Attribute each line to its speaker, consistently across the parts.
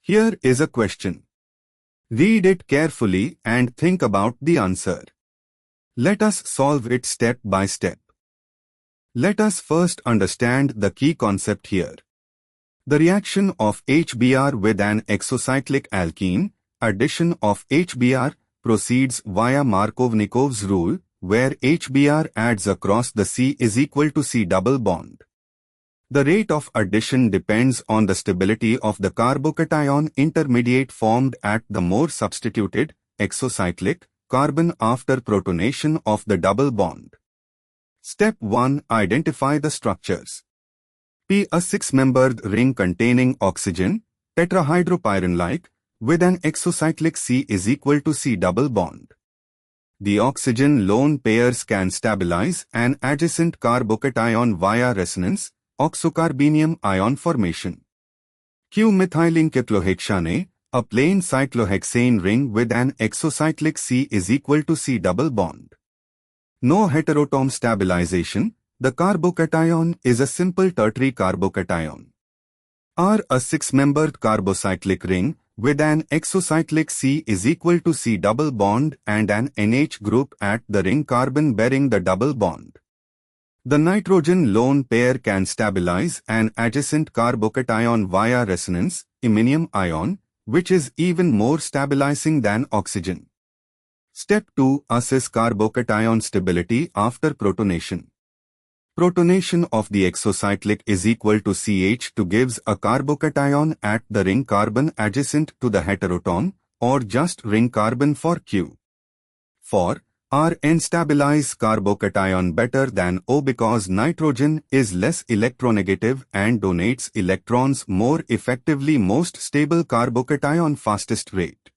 Speaker 1: Here is a question. Read it carefully and think about the answer. Let us solve it step by step. Let us first understand the key concept here. The reaction of HBr with an exocyclic alkene, addition of HBr, proceeds via Markovnikov's rule, where HBr adds across the C is equal to C double bond. The rate of addition depends on the stability of the carbocation intermediate formed at the more substituted, exocyclic, carbon after protonation of the double bond. Step 1. Identify the structures. P. A six-membered ring containing oxygen, tetrahydropyrin-like, with an exocyclic C is equal to C double bond. The oxygen lone pairs can stabilize an adjacent carbocation via resonance, oxocarbenium ion formation. Q. Methylcyclohexane, a plain cyclohexane ring with an exocyclic C is equal to C double bond. No heteroatom stabilization, the carbocation is a simple tertiary carbocation. R. A six-membered carbocyclic ring with an exocyclic C is equal to C double bond and an NH group at the ring carbon bearing the double bond. The nitrogen lone pair can stabilize an adjacent carbocation via resonance, iminium ion, which is even more stabilizing than oxygen. Step 2. Assess carbocation stability after protonation. Protonation of the exocyclic is equal to CH2 gives a carbocation at the ring carbon adjacent to the heteroatom, or just ring carbon for Q. For Rn, stabilize carbocation better than O because nitrogen is less electronegative and donates electrons more effectively. Most stable carbocation fastest rate.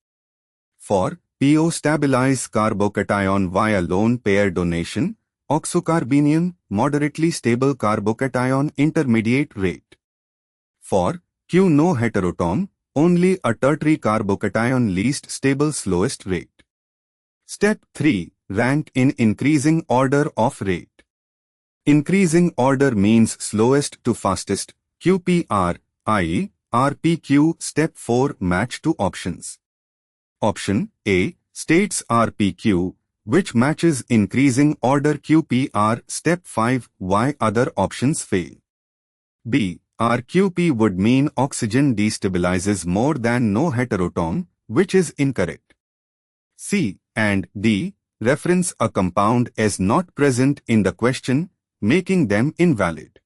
Speaker 1: For PO, stabilize carbocation via lone pair donation, oxocarbenium, moderately stable carbocation intermediate rate. For Q, no heteroatom, only a tertiary carbocation least stable slowest rate. Step 3. Rank in increasing order of rate. Increasing order means slowest to fastest, QPR, i.e., RPQ. Step 4. Match two options. Option A states RPQ, which matches increasing order QPR. Step 5. Why other options fail. B. RQP would mean oxygen destabilizes more than no heteroatom, which is incorrect. C and D reference a compound as not present in the question, making them invalid.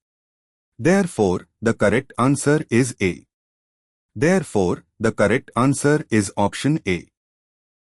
Speaker 1: Therefore, the correct answer is A. Therefore, the correct answer is option A.